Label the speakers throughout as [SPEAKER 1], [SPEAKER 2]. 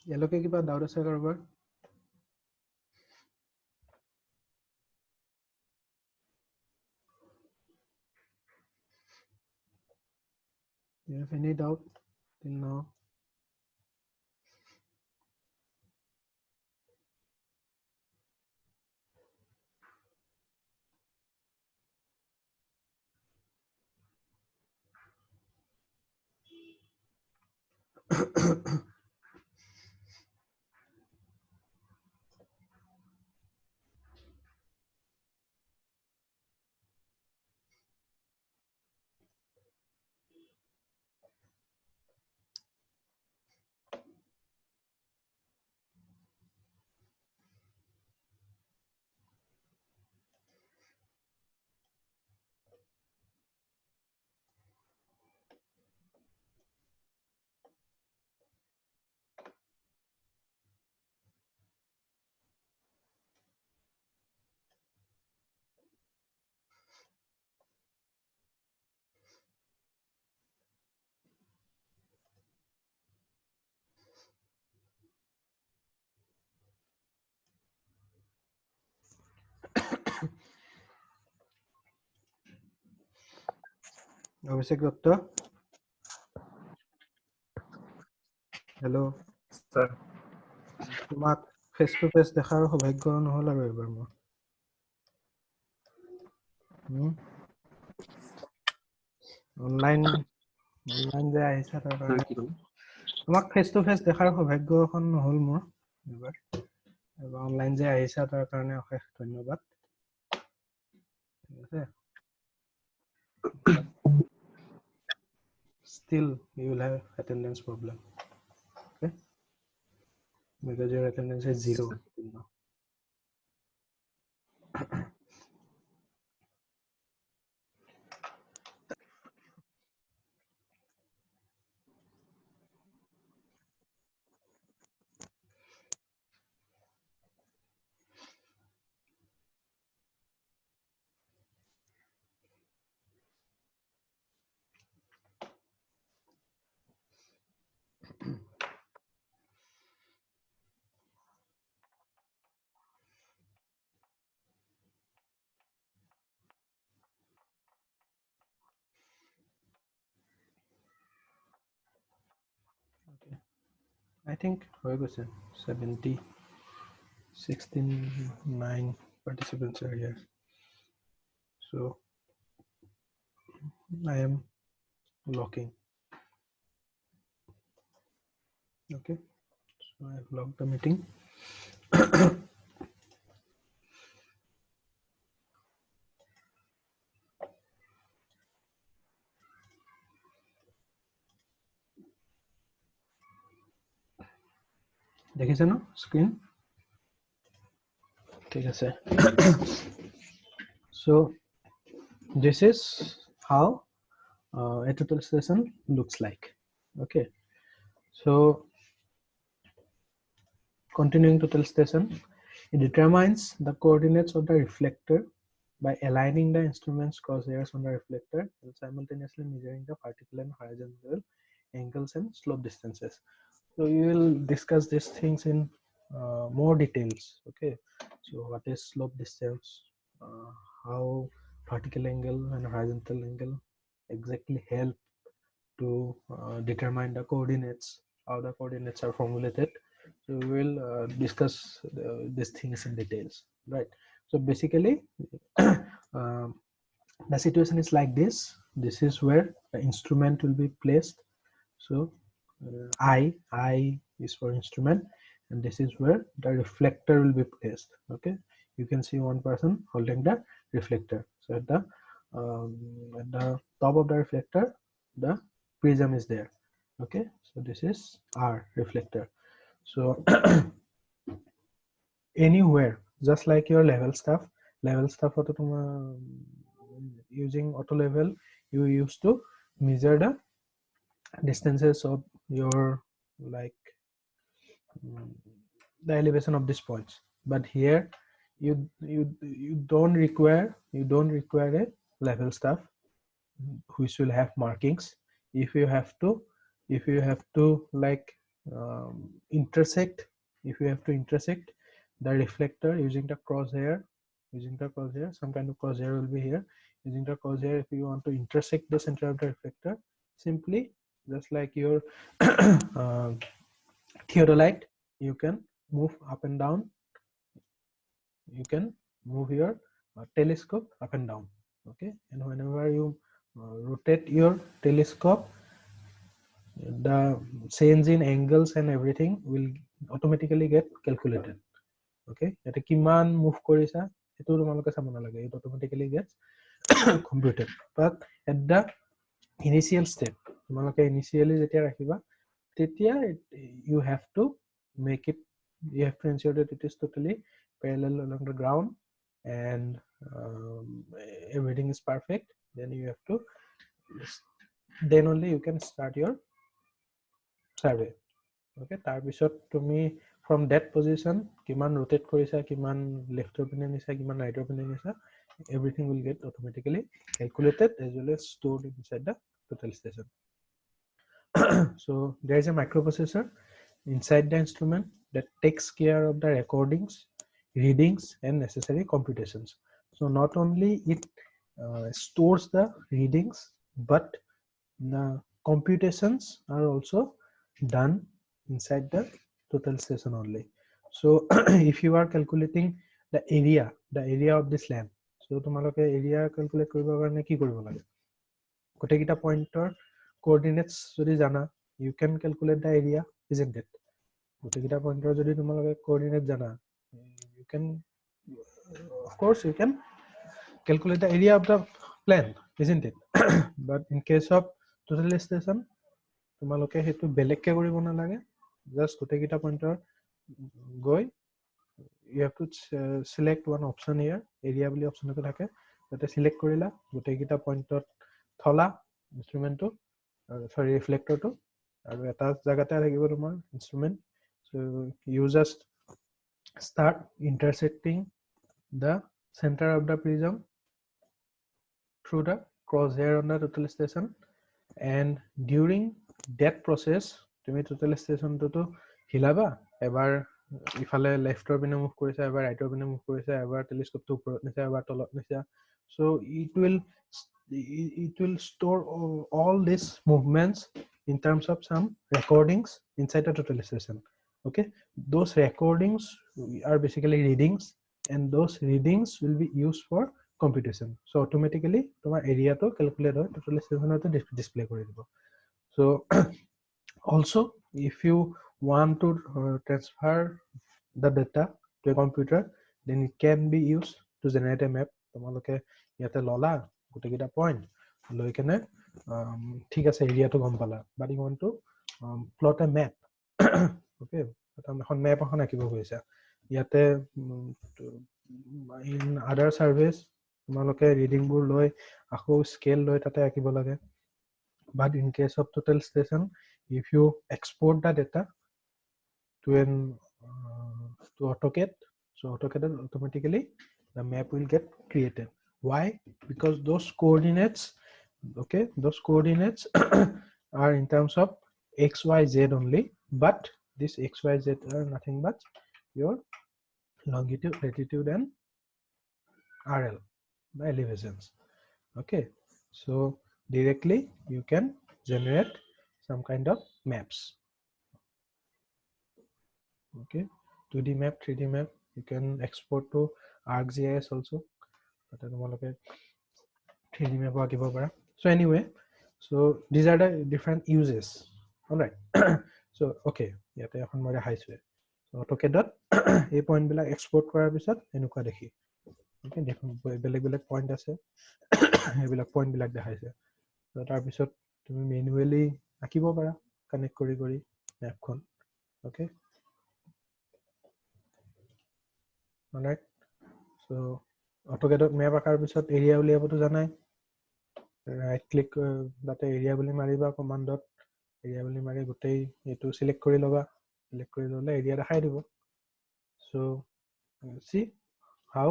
[SPEAKER 1] ইয়ালৈকে কিবা ডাউট আছে কাৰোবাৰ? Do you have any doubt till now? Abhishek Dutta, hello'.
[SPEAKER 2] Sir
[SPEAKER 1] তোমাক ফেচ টু ফেচ দেখাৰ সৌভাগ্য নহ'ল আৰু এবাৰ মোৰ। অনলাইন যে আহিছা তাৰ কাৰণে
[SPEAKER 2] কি ক'লে?
[SPEAKER 1] তোমাক ফেচ টু ফেচ দেখাৰ সৌভাগ্যখন নহ'ল মোৰ এবাৰ। অনলাইন যে আহিছা তাৰ কাৰণে অশেষ ধন্যবাদ। ঠিক আছে। Still you will have attendance problem. Okay? Because your attendance is 0 till now. Okay. I think হৈ গৈছে 69 participants are here. So I am locking. Okay. So I have locked the meeting. দেখিছে ন স্ক্ৰীন? ঠিক আছে। So this is how a total station looks like. Okay. So continuing total station, it determines the coordinates of the reflector by aligning the instrument's crosshairs on the reflector and simultaneously measuring the vertical and horizontal angles and slope distances. So you will discuss these things in more details. Okay. So what is slope distance? How vertical angle and horizontal angle exactly help to determine the coordinates, how the coordinates are formulated. So we will discuss these things in details, right? So basically the situation is like this. This is where the instrument will be placed. So I is for instrument, and this is where the reflector will be placed. Okay, you can see one person holding the reflector. So at the top of the reflector, the prism is there. Okay, so this is our reflector. So anywhere, just like your level stuff using auto level, you used to measure the distances of your like the elevation of these points. But here you don't require a level stuff which will have markings. If you have to like intersect, if you have to intersect the reflector using the crosshair, some kind of crosshair will be here. Using the crosshair, if you want to intersect the center of the reflector, simply just like your theodolite, you can move up and down, you can move your telescope up and down. Okay, and whenever you rotate your telescope, the change in angles and everything will automatically get calculated. Okay, এটা কিমান move কৰিছা সেইটো তোমালোকে চাব নালাগে, it automatically gets computed. But at the initial step, তোমালোকে initially যেতিয়া ৰাখিবা তেতিয়া you have to make it, you have to ensure that it is totally parallel along the ground and everything is perfect. Then you have to, then only you can start your survey. Okay, তাৰপিছত তুমি from that position কিমান rotate কৰিছা, কিমান left পিনে নিছা, কিমান right পিনে নিছা, everything will get automatically calculated as well as stored inside the total station. So there is a microprocessor inside the instrument that takes care of the recordings, readings and necessary computations. So not only it stores the readings, but the computations are also done inside the total station only. So if you are calculating the area of this land, so তোমালোকে area calculate কৰিবৰ কাৰণে কি কৰিব লাগে, গোটেইকেইটা পইণ্টৰ coordinates যদি জানা, you can calculate the area, isn't it? গোটেইকেইটা পইণ্টৰ যদি তোমালোকে coordinate জানা, you can, of course you can calculate the area of the plan, isn't it? But in case of total station, তোমালোকে সেইটো বেলেগকে কৰিব নালাগে, জাষ্ট গোটেইকেইটা পইণ্টৰ গৈ you have to select one option here, area bully option এটা থাকে, তাতে select কৰিলা, গোটেইকেইটা পইণ্টত থলা ইনষ্ট্ৰুমেণ্টটো, সৰি ৰিফ্লেক্টৰটো, আৰু এটা জায়গাতে থাকিব তোমাৰ instrument. So you just start intersecting the center of the prism through the crosshair on the total station, and during that process তুমি total station to হিলাবা, এবাৰ ইফালে লেফটৰ পিনে মুভ কৰিছা, এবাৰ ৰাইটৰ পিনে মুভ কৰিছা, এবাৰ টেলিস্কোপটো ওপৰত নিছা, এবাৰ তলত নিছা. So it will store all these movements in terms of some recordings inside the total station. Okay, those recordings are basically readings, and those readings will be used for computation. So automatically তোমার area to calculate হয়, total station to display করে দিব. So also if you want to transfer the data to a computer, then it can be used to generate a map. তোমালোকে ইয়াতে ললা গোটেইকেইটা point লৈ কেনে ঠিক আছে এৰিয়াটো গম পালা, but you want to plot a map. Okay, এখন মেপ এখন আঁকিব গৈছা, ইয়াতে in other surveys তোমালোকে ৰিডিংবোৰ লৈ আকৌ স্কেল লৈ তাতে আঁকিব লাগে. But in case of total station, if you export the data to an to AutoCAD, so AutoCAD automatically the map will get created. Why? Because those coordinates, okay, those coordinates are in terms of x, y, z only, but this x, y, z are nothing but your longitude, latitude and RL, the elevations. Okay, so directly you can generate some kind of maps. Okay, 2D map, 3D map, you can export to ArcGIS also, but 3D map আঁকিব পাৰা. So anyway, so these are the different uses. All right. So okay, ইয়াতে এখন মই দেখাইছো, so AutoCAD এই point বিলাক export কৰাৰ পিছত এনেকুৱা দেখি, okay, দেখোন বেলেগ বেলেগ পইণ্ট আছে, এইবিলাক পইণ্ট বিলাক দেখাইছে. So তাৰপিছত তুমি মেনুৱেলি আঁকিব পাৰা কানেক্ট কৰি কৰি মেপখন. Okay, all right. So AutoCAD map আঁকাৰ পিছত এৰিয়া উলিয়াবতো জানাই, ৰাইট ক্লিক তাতে এৰিয়া বুলি মাৰিবা, কমাণ্ডত এৰিয়া বুলি মাৰি গোটেই এইটো সিলেক্ট কৰি ল'বা, সিলেক্ট কৰি ল'লে এৰিয়া দেখাই দিব. So see how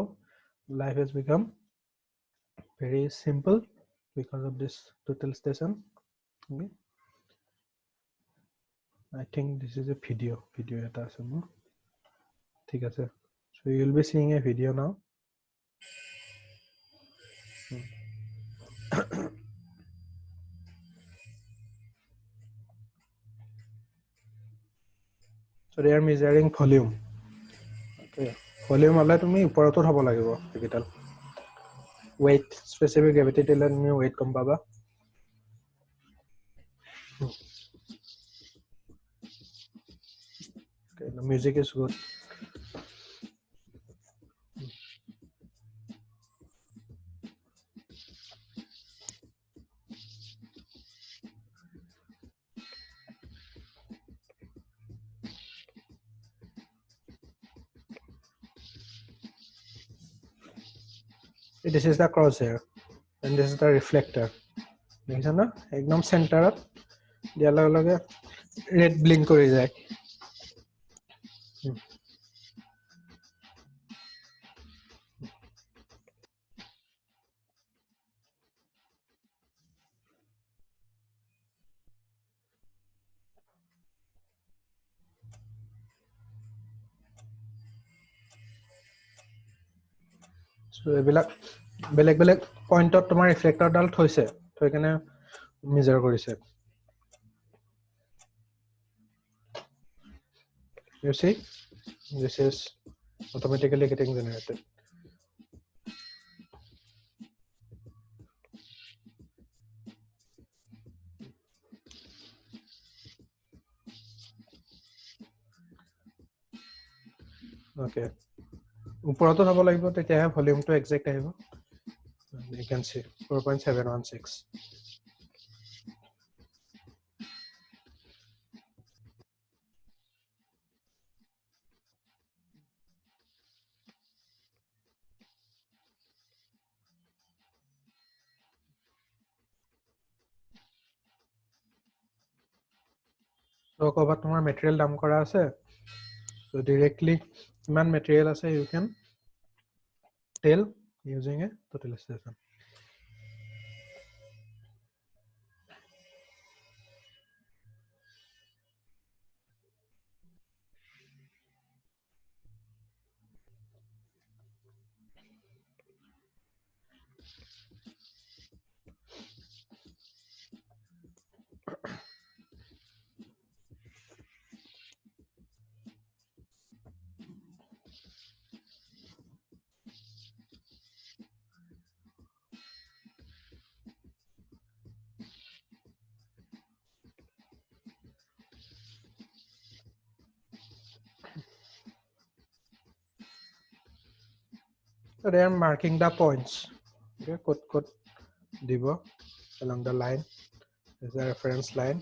[SPEAKER 1] life has become very simple because of this total station. Okay, I think this is a video. Video eta ase mo. Thik ase. So you will be seeing a video now. So they are measuring volume. Okay. Volume alle tumi uporotot hobo lagibo ekital. Weight, specific gravity tile tumi weight kom paba. Okay, the music is good. This is the crosshair and this is the reflector. Dekhisa na ekdom center up dia lage red blink kori jay. So ebilak beleg point ot tomar reflector dal thoise thoi kene measure korise. You see, this is automatically getting generated. Okay. Uporoto habo lagibo tetya volume to exact ahibo. You can see 4.716. So kobat tomar material dam kora ase. So directly man material ase you can tell using a total station. So they are marking the points. Okay, code dibo along the line. This is the reference line.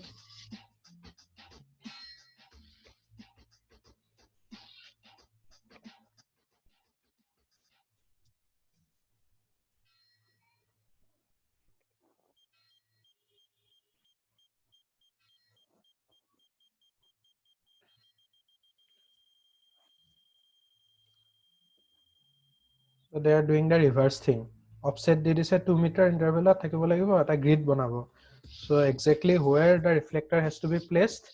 [SPEAKER 1] So they are doing the reverse thing. Offset did is a 2 meter interval at a grid bonabo. So exactly where the reflector has to be placed.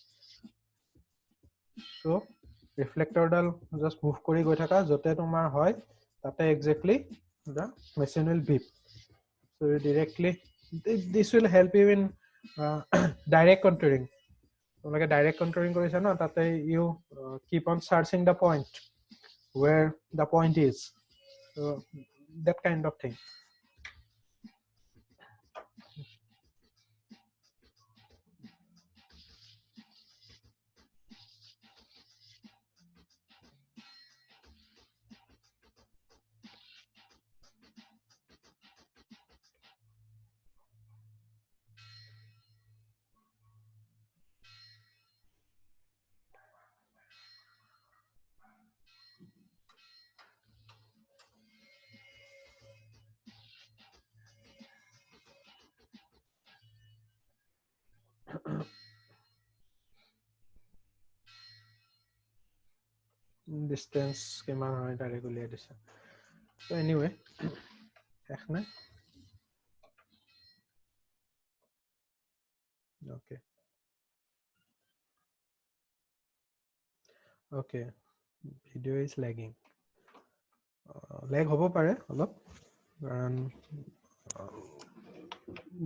[SPEAKER 1] So reflector dal just move kori goi thaka jote tomar hoy tate exactly the machine will beep. So you directly this will help you in direct contouring. So like a direct contouring korise na tate you keep on searching the point where the point is. So that kind of thing. Distance kiman hoy ta regulate dise. So anyway, okay. Okay, video is lagging. Lag hobo pare olop karon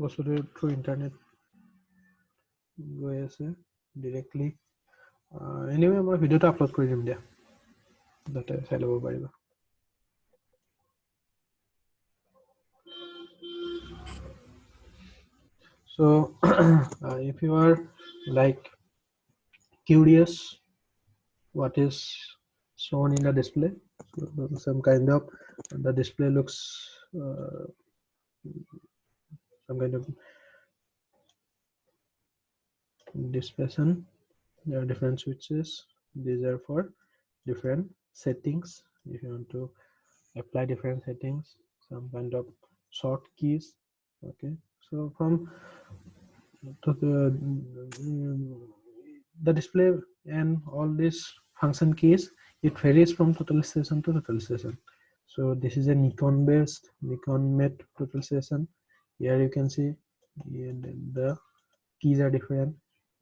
[SPEAKER 1] bostuটো through internet গৈ আছে directly. Anyway মই ভিডিওটো upload কৰি দিম দিয়া যাতে চাই ল'ব পাৰিবা. So if you are like curious what is shown in the display, so some kind of the display looks some kind of display. There are different switches. These are for different settings. If you want to apply different settings, some kind of short keys. Okay, so from to the display and all these function keys, it varies from total station to total station. So this is a Nikon based, Nikon made total station. Here you can see the keys are different.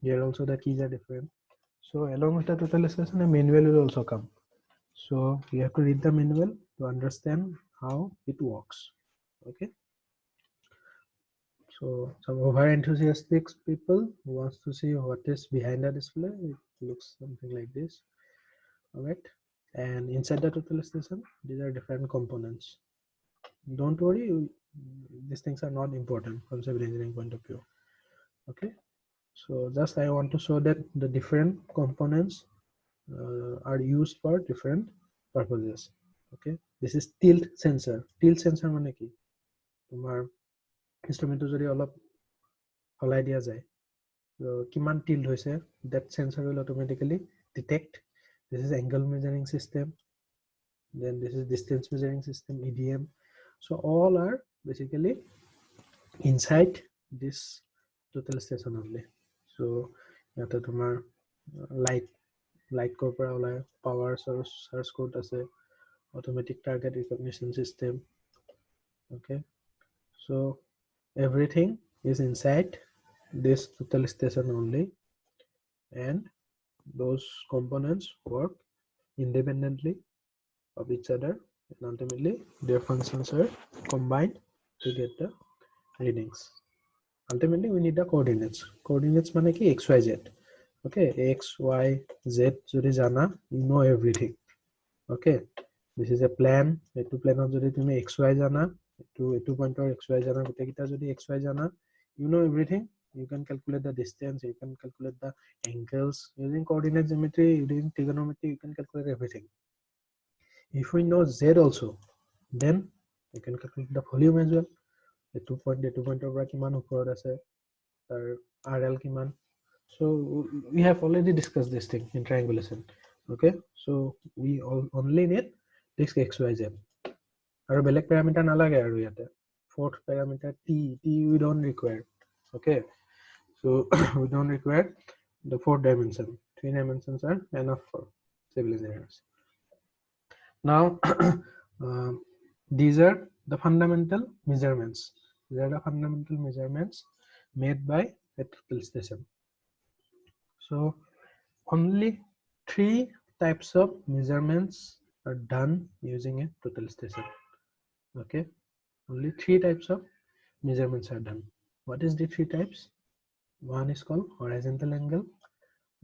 [SPEAKER 1] Here also the keys are different. So along with the total station, a manual will also come. So you have to read the manual to understand how it works. Okay. So some over enthusiastic people who wants to see what is behind the display, it looks something like this. All right. And inside the total station, these are different components. Don't worry, these things are not important from civil engineering point of view. Okay. So just I want to show that the different components are used for different purposes. Okay, this is tilt sensor. Tilt sensor মানে কি তোমাৰ ইনস্ট্ৰুমেন্টটো যদি অলপ হলাই দিয়া যায় তো কিমান tilt হৈছে, that sensor will automatically detect. This is angle measuring system, then this is distance measuring system, EDM. So all are basically inside this total station only. So ইয়াতে তোমাৰ light কৰ পৰা ওলাই power source code আছে, automatic target recognition system. Okay, so everything is inside this total station only, and those components work independently of each other, and ultimately their functions are combined to get the readings. Ultimately we need the coordinates মানে কি xyz. Okay, x y z যদি জানা, you know everything. Okay, this is a plan. এইটো প্লেনত যদি তুমি xy জানা, এইটো পইণ্টৰ xy জানা, গোটেইকেইটা যদি xy জানা, you know everything. You can calculate the distance, you can calculate the angles using coordinate geometry, using trigonometry, you can calculate everything. If we know z also, then you can calculate the volume as well. এইটো পইণ্টৰ পৰা কিমান ওপৰত আছে, তাৰ RL কিমান. So we have already discussed this thing in triangulation. Okay, so we only need this xyz. আৰু বেলেগ parameter নালাগে আৰু ইয়াতে. Fourth parameter t we don't require. Okay, so we don't require the 4th dimension. 3 dimensions are enough for civil engineers. Now these are the fundamental measurements. These are the fundamental measurements made by a total station. So only 3 types of measurements are done using a total station. Okay, only 3 types of measurements are done. What is the 3 types? One is called horizontal angle,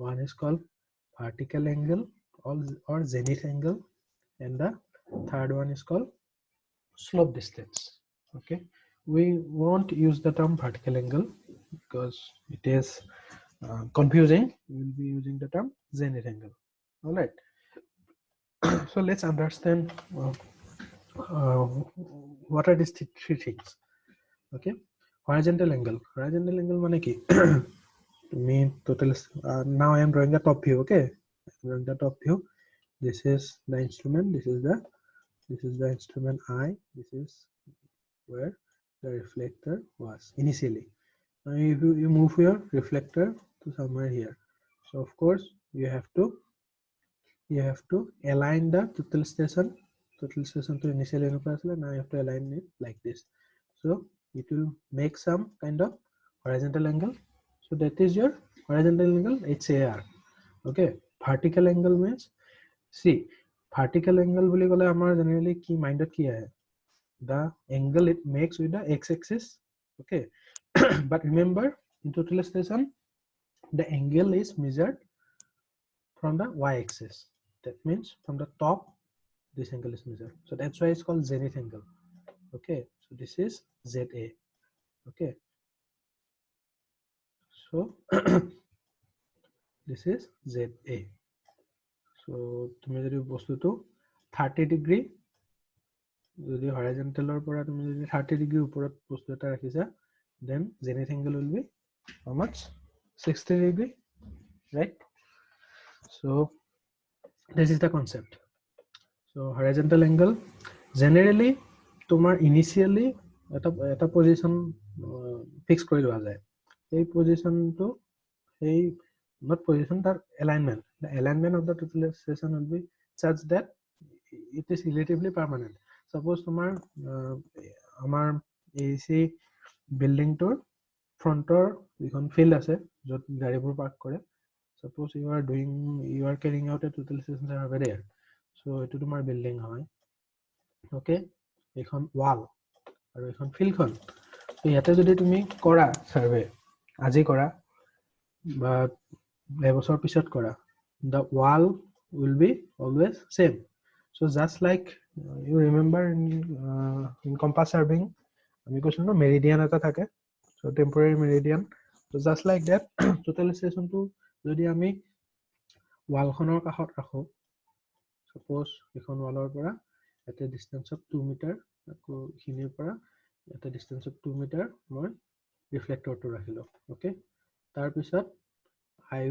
[SPEAKER 1] one is called vertical angle or zenith angle, and the third one is called slope distance. Okay, we won't use the term vertical angle because it is confusing. We will be using the term zenith angle. All right. So let's understand what are these 3 things. Okay, horizontal angle মানে কি তুমি total now I am drawing the top view. Okay, drawing the top view. This is the instrument, this is the instrument eye, this is where the reflector was initially. Now if you move your reflector to somewhere here, so of course you have to align the total station to initially now you have to align it like this. So it will make some kind of horizontal angle. So that is your horizontal angle, HAR. Okay, vertical angle means, see, vertical angle বুলি ক'লে আমাৰ generally কি mindত কি আহে, the angle it makes with the x-axis, okay. But remember, in total station the angle is measured from the y-axis. That means from the top this angle is measured, so that's why it's called zenith angle, okay. So this is ZA, okay. So this is ZA. So তুমি যদি বস্তুটো 30 degree যদি হৰাইজন্টেলৰ পৰা তুমি যদি 30 degree ওপৰত বস্তু এটা ৰাখিছা, then zenith angle will be how much? 60 degree, right? So this is the concept. So horizontal angle generally তোমাৰ initially এটা position fix কৰি লোৱা যায়, এই positionটো এই not position, তাৰ alignment, the alignment of the total station will be such that it is relatively permanent. Suppose তোমাৰ আমাৰ AC building tour frontor এখন field আছে য'ত গাড়ীবোৰ পাৰ্ক কৰে. Suppose you are carrying out a total station survey there, so এটো তোমাৰ building হয়, okay. এখন wall আৰু এখন field খন, তো ইয়াতে যদি তুমি কৰা survey আজি কৰা বা এবছৰ পিছত কৰা, the wall will be always same. So just like you remember in compass surveying আমি কৈছো ন meridian এটা থাকে, so temporary meridian, so just like that total station টো যদি আমি wall খনৰ কাষত ৰাখো, suppose এখন wallৰ পৰা এটা distance of 2 meter, আকৌ খিনিৰ পৰা এটা distance of 2 meter মই reflector টো ৰাখিলো, okay. তাৰ পিছত I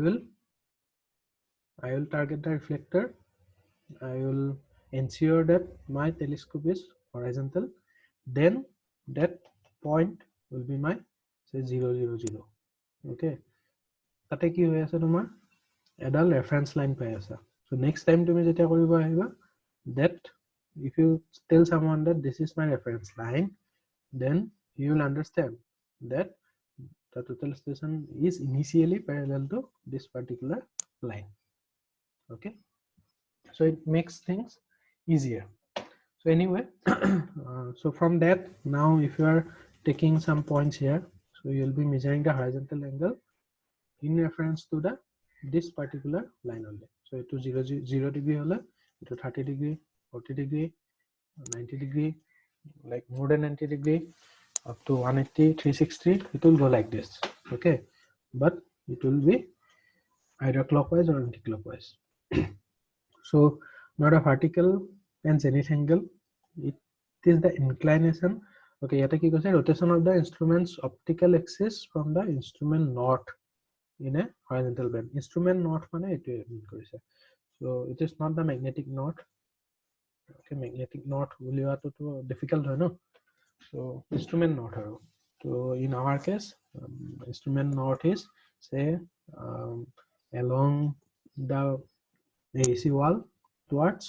[SPEAKER 1] will target the reflector. I will ensure that my telescope is horizontal. Then that point will be my say 0 0 0, okay. তাতে কি হৈ আছে তোমাৰ এডাল reference line পাই আছা. So next time তুমি যেতিয়া কৰিব আহিবা, that if you tell someone that this is my reference line, then you will understand that the total station is initially parallel to this particular line, okay. So it makes things easier. So anyway, so from that, now if you are taking some points here, so you'll be measuring the horizontal angle in reference to the this particular line only. So it to 0 degree hola, it to 30 degree, 40 degree, 90 degree, like more than 90 degree, up to 180, 360, it will go like this, okay. But it will be either clockwise or anti-clockwise. So not a vertical and zenith angle, it is the inclination, okay. Yata ki koise rotation of the instrument's optical axis from the instrument north in a horizontal band. Instrument north mane etu mean korise. So it is not the magnetic north, okay. Magnetic north buliwa to difficult hoy no, so instrument north haru. So in our case, instrument north is say along the AC wall towards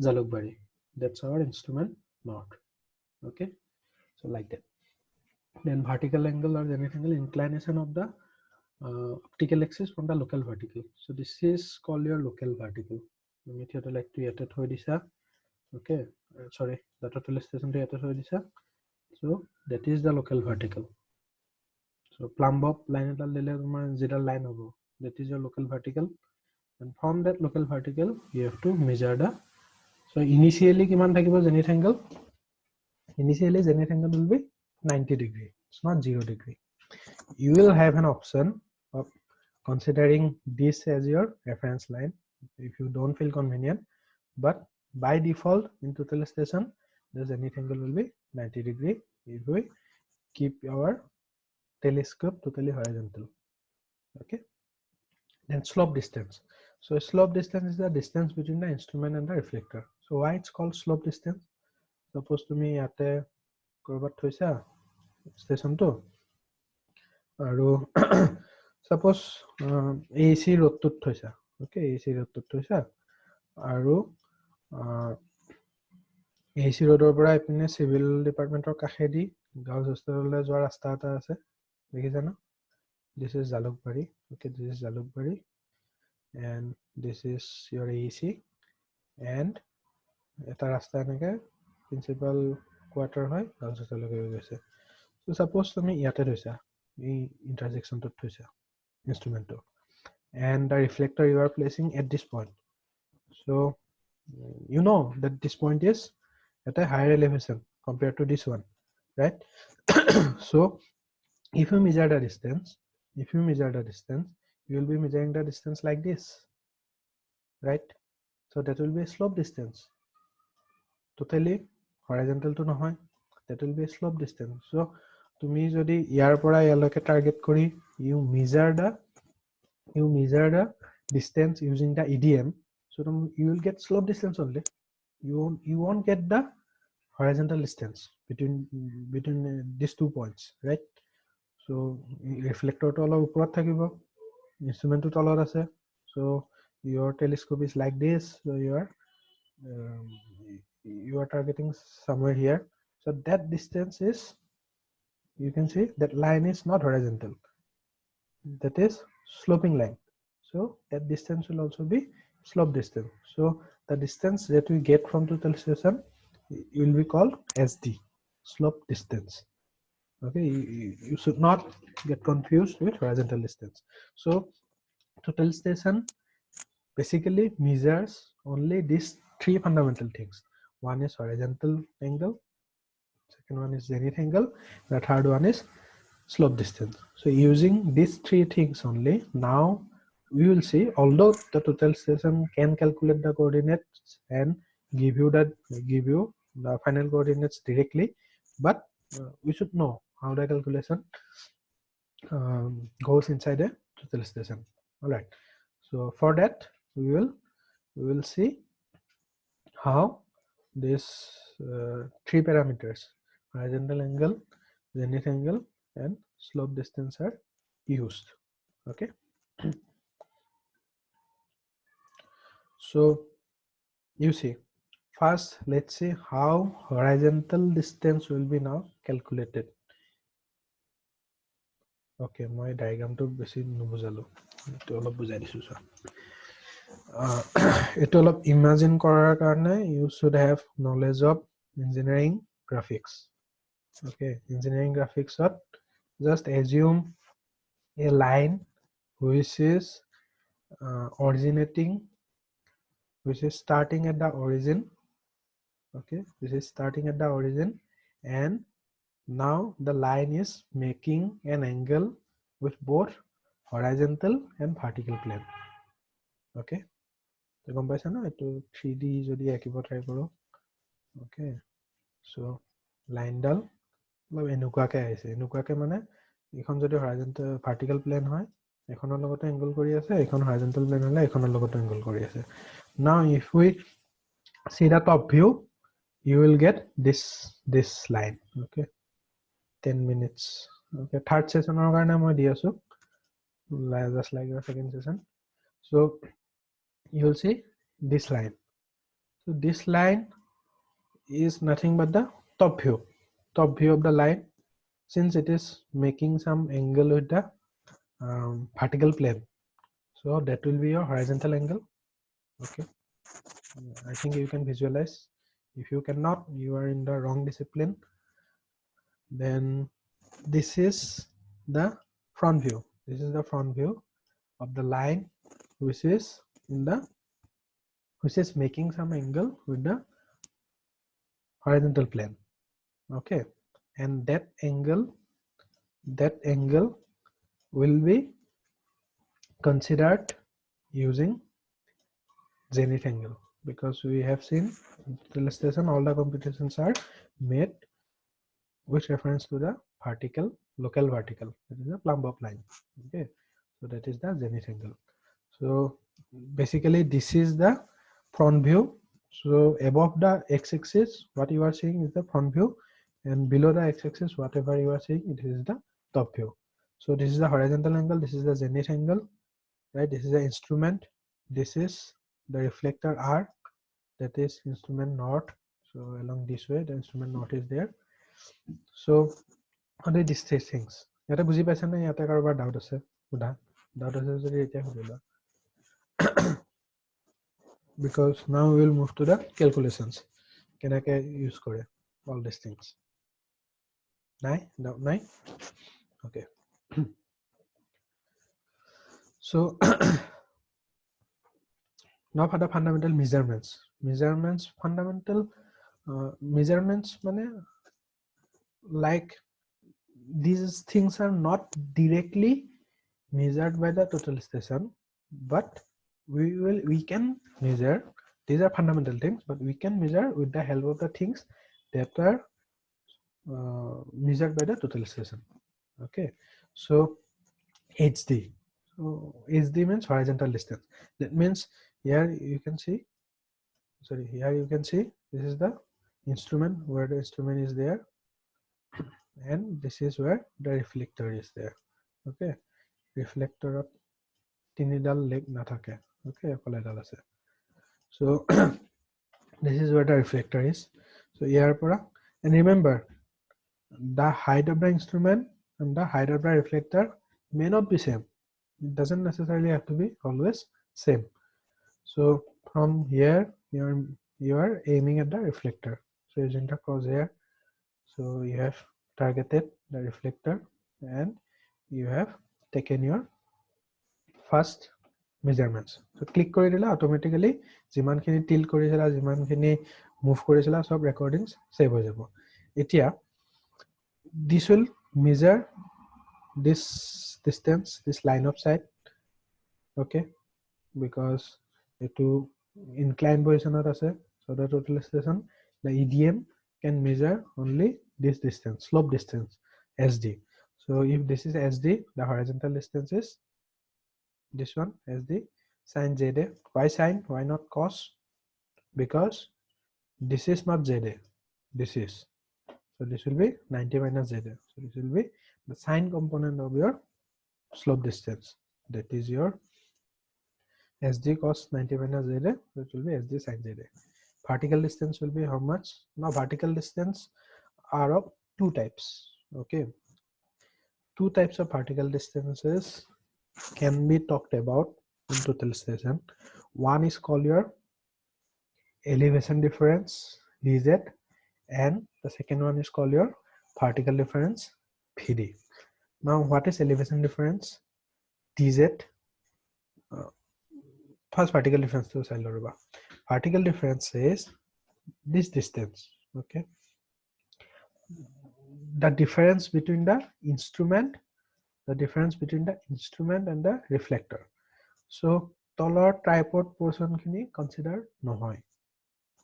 [SPEAKER 1] Jalukbari. That's our instrument north, okay. So like that. Then vertical angle or zenith angle, inclination of the optical axis from the local vertical. So this is called your local vertical. You to like to yet throw this, okay. Sorry, the total station to yet throw this. So that is the local vertical. So plumb up line zero line over, that is your local vertical. And from that local vertical you have to measure the, so initially kiman thakibo zenith angle, initially zenith angle will be 90 degree, it's not 0 degree. You will have an option of considering this as your reference line if you don't feel convenient, but by default in total station the zenith angle will be 90 degree if we keep our telescope totally horizontal, okay. Then slope distance. So slope distance is the distance between the instrument and the reflector. So why it's called slope distance? Suppose তুমি ইয়াতে কৰবাত থৈছা station to, আৰু suppose AC road to থৈছা, okay, AC road to থৈছা, আৰু AC roadৰ পৰা ইপিনে civil departmentor কাষেদি girls hostelলৈ যোৱা ৰাস্তা এটা আছে, দেখিছা না? This is Jalukbari, okay, this is Jalukbari, and this is your AEC, and এটা ৰাস্তা এনেকে প্ৰিন্সিপাল কোৱাৰ্টাৰ হয় গাৰ্লছ হোষ্টেললৈকে হৈ গৈছে। So suppose তুমি ইয়াতে থৈছা, এই ইণ্টাৰজেকশ্যনটোত থৈছা ইনষ্ট্ৰুমেণ্টটো, and the reflector you are placing at this point. So you know that this point is at a higher elevation compared to this one, right? So if you measure the distance, you will be measuring the distance like this, right? So that will be a slope distance, totally horizontal to নহয়, that will be a slope distance. So তুমি যদি ইয়াৰ পৰা ইয়ালৈকে target কৰি you measure the distance using the EDM, so you will get slope distance only. You won't get the horizontal distance between these 2 points, right? So reflector to অলপ ওপৰত থাকিব, instrument to তলত আছে, so your telescope is like this, so you are targeting somewhere here. So that distance is, you can see that line is not horizontal, that is sloping line. So that distance will also be slope distance. So the distance that we get from total station will be called SD, slope distance. Okay, you should not get confused with horizontal distance. So total station basically measures only these 3 fundamental things. One is horizontal angle, second one is zenith angle, the third one is slope distance. So using these 3 things only, now we will see, although the total station can calculate the coordinates and give you the final coordinates directly, but we should know how the calculation goes inside a total station. All right, so for that we will see how this 3 parameters, horizontal angle, zenith angle, and slope distance are used. Okay. So you see, first let's see how horizontal distance will be now calculated. Okay, my diagram to basi nubujalo, to olop bujai disu sa. It all imagine korar karone you should have knowledge of engineering graphics. Okay, engineering graphics, just assume a line which is starting at the origin. Okay, this is starting at the origin, and now the line is making an angle with both horizontal and vertical plane. Okay, so গম পাইছা না, এটো 3D যদি আঁকিব try কৰো। Okay, so line ডাল অলপ এনেকুৱাকে আহিছে, এনেকুৱাকে মানে এখন যদি horizontal vertical plane হয়, এখনৰ লগতে angle কৰি আছে, এখন horizontal plane হলে এখনৰ লগতে angle কৰি আছে. Now if we see the top view, you will get this line. Okay, 10 minutes. Okay, third session or karone moi di asu, just like your second session. So you will see this line. So this line is nothing but the top view of the line, since it is making some angle with the vertical plane. So that will be your horizontal angle. Okay, I think you can visualize. If you cannot, you are in the wrong discipline. Then this is the front view. This is the front view of the line which is making some angle with the horizontal plane. Okay, and that angle will be considered using zenith angle, because we have seen illustration all the computations are made with reference to the local vertical, that is the plumb bob line. Okay, so that is the zenith angle. So basically this is the front view. So above the x-axis what you are seeing is the front view, and below the x-axis whatever you are seeing, it is the top view. So this is the horizontal angle, this is the zenith angle, right? This is the instrument, this is the reflector arc, that is instrument north. So along this way the instrument north is there. So only these 3 things. Yata buji paisa na, yata karobar doubt ase, doubt ase jodi etia hudiba. because now we will move to the calculations. Can I use kore all these things? Nine? No, nine? Okay. So now for the fundamental measurements. Measurements, fundamental measurements, like these things are not directly measured by the total station, but we can measure. These are fundamental things, but we can measure with the help of the things that are measured by the total station. Okay, so HD. So HD means horizontal distance. That means here you can see. Sorry, here you can see this is the instrument where the instrument is there, and this is where the reflector is there. Okay, reflector of tinidal leg nathake. Okay, efaledal ase. So this is where the reflector is. So here pora, and remember the height of the instrument and the height of the reflector may not be same. It doesn't necessarily have to be always same. So from here you are aiming at the reflector. So using the crosshair, so you have targeted the reflector and you have taken your first measurements. So click কৰি দিলা automatically যিমানখিনি tilt কৰিছিলা যিমানখিনি move কৰিছিলা সব recordings save হৈ যাব. এতিয়া this will measure this distance, this line of sight, okay, because etu inclined position আছে. So the total station, the EDM can measure only this distance, slope distance, SD. So if this is SD, the horizontal distance is this one, SD sin ZA. Why sin? Why not cos? Because this is not ZA, this is. So this will be 90 minus ZA. So this will be the sine component of your slope distance. That is your SD cos 90 minus ZA. So it will be SD sin ZA. Vertical distance will be how much? Now vertical distance are of two types. Okay, two types of vertical distances can be talked about in total station. One is called your elevation difference, DZ, and the second one is called your vertical difference, VD. Now what is elevation difference? DZ. First vertical difference to Sailorba. Vertical difference is this distance. Okay, the difference between the instrument and the reflector. So taller tripod portion kini consider nohoy.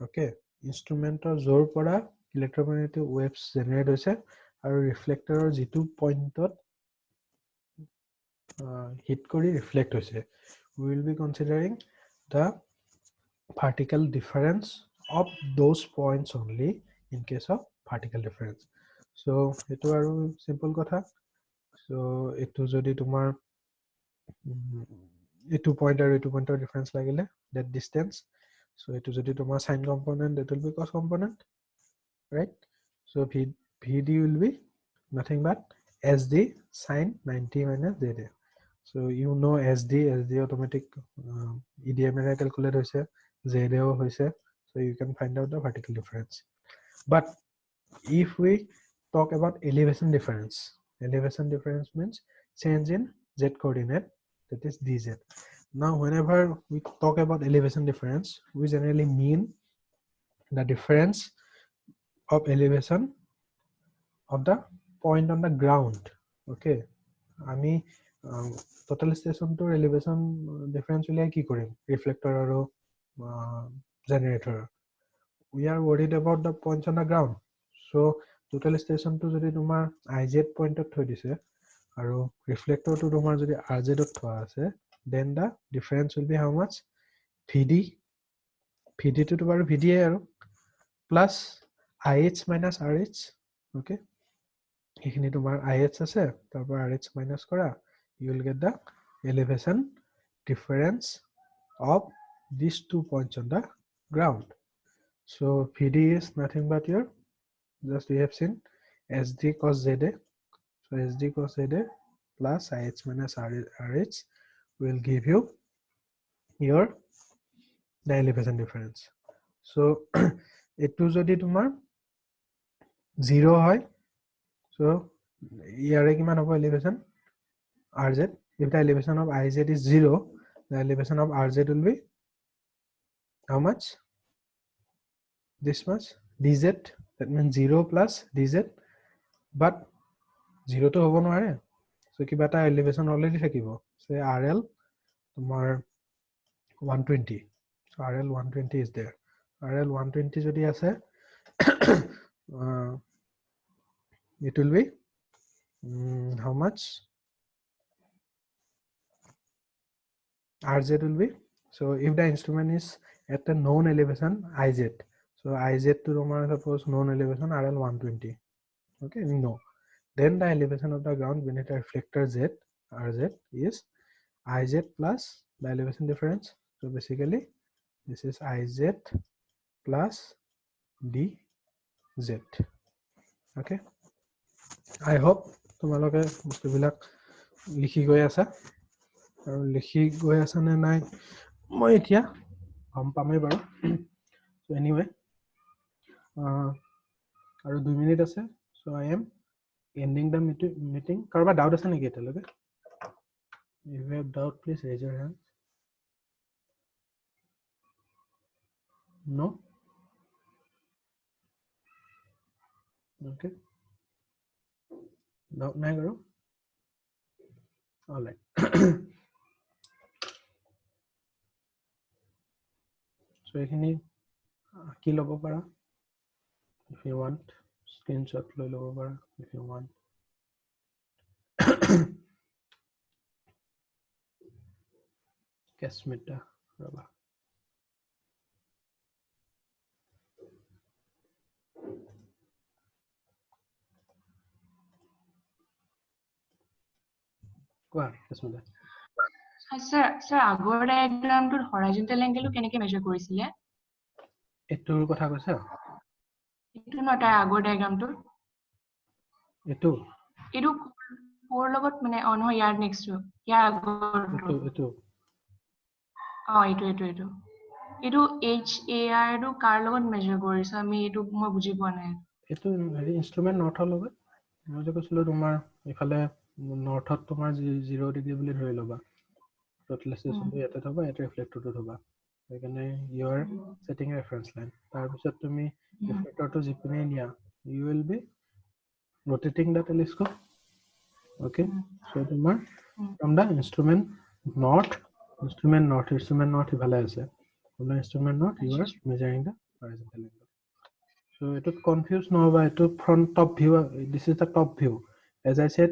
[SPEAKER 1] Okay, instrument or jor pora electromagnetic waves generate hoise aru reflector or jitu point hit kori reflect hoise. We will be considering the vertical difference of those points only in case of vertical difference. So etu aru simple kotha. So etu jodi tumar etu point aru etu point difference lagile, that distance. So etu jodi tumar sine component, it will be cos component, right? So VD will be nothing but SD sine 90 minus ZA. So you know SD automatic EDM calculate hoise, ZA hoise. So you can find out the vertical difference. But if we talk about elevation difference means change in Z coordinate, that is DZ. Now whenever we talk about elevation difference, we generally mean the difference of elevation of the point on the ground. Okay, আমি total station to elevation difference উলিয়াই কি কৰিম? Reflector আৰু generator. We are worried about the points on the ground. So total station to যদি তোমাৰ IZ point থৈ দিছে আৰু reflector to তোমাৰ যদি RZ থোৱা আছে, then the difference will be how much? VD to তোমাৰ VDA আৰু plus IH minus RH. Okay, এইখিনি তোমাৰ IH আছে, তাৰপৰা RH minus কৰা, you will get the elevation difference of these 2 points on the ground. So VD is nothing but your, just we have seen, SD cos ZA. So SD cos ZA plus IH minus RH will give you your the elevation difference. So etu jodi tumar 0 hoy, so yare kiman hobo elevation rz. If the elevation of iz is 0, the elevation of rz will be how much? This much dz. That means 0 plus dz, but 0 to hobo noare. So kiba ta elevation already thakibo. Say rl tumar 120. So rl 120 is there. rl 120 jodi ase it will be how much? Rz will be, so if the instrument is at a known elevation iz, so iz to suppose known elevation rl 120. Okay, we know. Then the elevation of the ground beneath the reflector z rz is iz plus the elevation difference. So basically this is iz plus dz. Okay, I hope তোমালোকে বস্তুবিলাক লিখি গৈ আছা আৰু লিখি গৈ আছা নে নাই মই এতিয়া গম পামেই বাৰু। So anyway, আৰু 2 মিনিট আছে। So I am ending the meeting. কাৰোবাৰ ডাউট আছে নেকি এতিয়ালৈকে? If you have doubt, please raise your hand. No? Okay. Doubt নাই কাৰো? All right. So এইখিনি কি ল'ব পাৰা? If you want, screenshot লৈ ল'ব পাৰা if you want. Kesmita ৰবা। কোৱা Kesmita।
[SPEAKER 2] Sir, আগৰ ডায়াগ্ৰামটোৰ হৰাইজন্টেল এংগেলটো কেনেকৈ মেজার কৰিছিলে?
[SPEAKER 1] এটোৰ কথা কৈছা?
[SPEAKER 2] এটো ন তাৰ আগৰ ডায়াগ্ৰামটোৰ।
[SPEAKER 1] এটো
[SPEAKER 2] কোৰ লগত মানে নহয় ইয়াৰ নেক্সটটো। ইয়াৰ আগৰটো।
[SPEAKER 1] এটো
[SPEAKER 2] এইটো HAR টো কাৰ লগত মেজার কৰিছে? আমি এইটো মই বুজি পোৱা নাই।
[SPEAKER 1] এটো হেৰি ইনস্ট্ৰুমেন্ট নৰ্থৰ লগত। মই যে কৈছিলো তোমাৰ ইফালে নৰ্থত তোমাৰ 0 ডিগ্ৰী বুলি ধৰি ল'বা। টোটাল ষ্টেশনটো ইয়াতে থবা, এটা ৰিফ্লেক্টৰটো থবা। সেইকাৰণে ইউৰ সেটিং ৰেফাৰেন্স লাইন। তাৰপিছত তুমি ৰিফ্লেক্টৰটো যিপিনে নিয়া, you will be rotating the telescope. Okay, so তোমাৰ from the instrument north ইফালে আছে। From the instrument north, you are measuring the horizontal angle. So it would confuse নহবা, এটো front top view. This is the top view. As I said,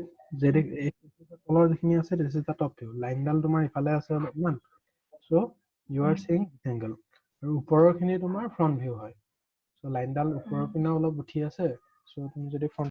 [SPEAKER 1] color যিখিনি আছে, this is the top view. Line ডাল তোমাৰ ইফালে আছে অলপমান, so you are seeing angle. আৰু ওপৰৰ খিনি তোমাৰ front view হয়। So line ডাল ওপৰৰ পিনে অলপ উঠি আছে, so তুমি যদি front